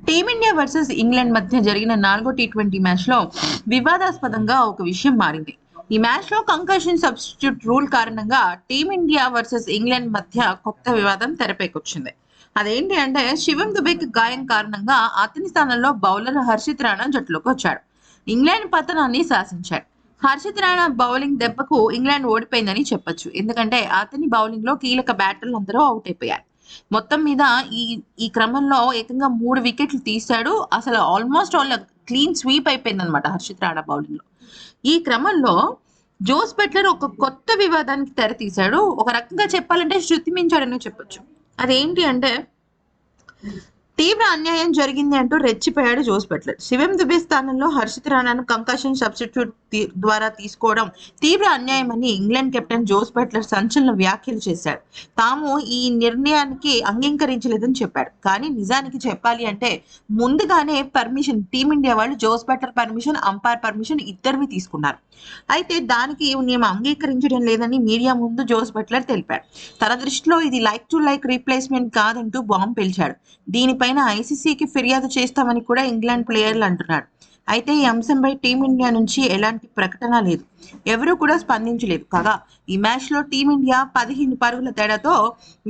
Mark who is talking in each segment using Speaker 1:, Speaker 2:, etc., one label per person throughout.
Speaker 1: Team India versus England మధ్య జరిగిన 4వ టీ20 మ్యాచ్లో వివాదాస్పదంగా ఒక విషయం మారింది. ఈ మ్యాచ్లో కంకషన్ సబ్స్టిట్యూట్ రూల్ కారణంగా టీమిండియా వర్సెస్ ఇంగ్లాండ్ మధ్య కొత్త వివాదం తెరపైకొచ్చింది. అదేంటి అంటే శివం దుబేకి గాయం కారణంగా అతని స్థానంలో బౌలర్ హర్షిత్ రాణా జట్టులోకి వచ్చాడు. ఇంగ్లాండ్ పతనాన్ని శాసించాడు. హర్షిత్ రాణా బౌలింగ్ దెబ్బకు ఇంగ్లాండ్ ఓడిపోయిందని చెప్పొచ్చు. ఎందుకంటే అతని బౌలింగ్ లో కీలక బ్యాటర్లు అందరూ అవుట్ అయిపోయారు. మొత్తం మీద ఈ ఈ క్రమంలో ఏకంగా 3 వికెట్లు తీశాడు. అసలు ఆల్మోస్ట్ ఆల్ క్లీన్ స్వీప్ అయిపోయిందనమాట హర్షిత్ రాణా బౌలింగ్ లో. ఈ క్రమంలో జోస్ బట్లర్ ఒక కొత్త వివాదానికి తెర తీశాడు. ఒక రకంగా చెప్పాలంటే శృతి మించాడని చెప్పొచ్చు. అదేంటి అంటే తీవ్ర అన్యాయం జరిగింది అంటూ రెచ్చిపోయాడు జోస్ బట్లర్. శివం దుబే స్థానంలో హర్షిత్ రాణాను కంకషన్ సబ్స్టిట్యూట్ ద్వారా తీసుకోవడం తీవ్ర అన్యాయమని ఇంగ్లాండ్ కెప్టెన్ జోస్ బట్లర్ సంచలన వ్యాఖ్యలు చేశాడు. తాము ఈ నిర్ణయానికి అంగీకరించలేదని చెప్పాడు. కానీ నిజానికి చెప్పాలి అంటే ముందుగానే పర్మిషన్ టీమిండియా వాళ్ళు Jos Buttler permission, umpire permission ఇద్దరివి తీసుకున్నారు. అయితే దానికి మేము అంగీకరించడం లేదని మీడియా ముందు జోస్ బట్లర్ తెలిపాడు. తన దృష్టిలో ఇది లైక్ టు లైక్ రీప్లేస్మెంట్ కాదంటూ బాంబు పేల్చాడు. దీనిపైన ఐసీసీకి ఫిర్యాదు చేస్తామని కూడా ఇంగ్లాండ్ ప్లేయర్లు అంటున్నాడు. అయితే ఈ అంశంపై టీమిండియా నుంచి ఎలాంటి ప్రకటన లేదు. ఎవరూ కూడా స్పందించలేదు. కాగా ఈ మ్యాచ్ లో టీమిండియా 15 పరుగుల తేడాతో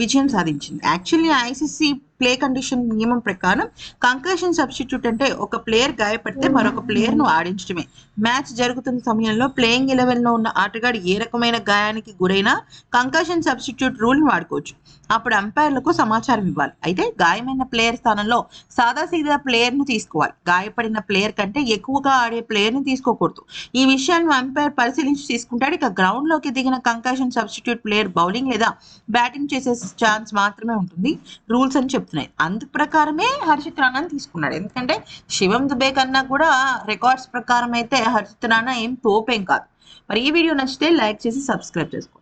Speaker 1: విజయం సాధించింది. యాక్చువల్లీ ఐసీసీ ప్లే కండిషన్ నియమం ప్రకారం కంకషన్ సబ్స్టిట్యూట్ అంటే ఒక ప్లేయర్ గాయపడితే మరొక ప్లేయర్ ను ఆడించడమే. మ్యాచ్ జరుగుతున్న సమయంలో ప్లేయింగ్ 11 లో ఉన్న ఆటగాడు ఏ రకమైన గాయానికి గురైనా కంకషన్ సబ్స్టిట్యూట్ రూల్ వాడుకోవచ్చు. అప్పుడు అంపైర్లకు సమాచారం ఇవ్వాలి. అయితే గాయమైన ప్లేయర్ స్థానంలో సాదాసీదా ప్లేయర్ ను తీసుకోవాలి. గాయపడిన ప్లేయర్ కంటే ఎక్కువగా ఆడే ప్లేయర్ ని తీసుకోకూడదు. ఈ విషయాన్ని అంపైర్ పరిశీలించి తీసుకుంటాడు. ఇక గ్రౌండ్ లోకి దిగిన కంకషన్ సబ్స్టిట్యూట్ ప్లేయర్ బౌలింగ్ లేదా బ్యాటింగ్ చేసే ఛాన్స్ మాత్రమే ఉంటుంది రూల్స్ అని చెప్తున్నాయి. అందు ప్రకారమే హర్షిత్ రాణాని తీసుకున్నాడు. ఎందుకంటే శివం దుబే కన్నా కూడా రికార్డ్స్ ప్రకారం అయితే హర్షిత్ రాణా ఏం తోపేం కాదు. మరి ఈ వీడియో నచ్చితే లైక్ చేసి సబ్స్క్రైబ్ చేసుకోండి.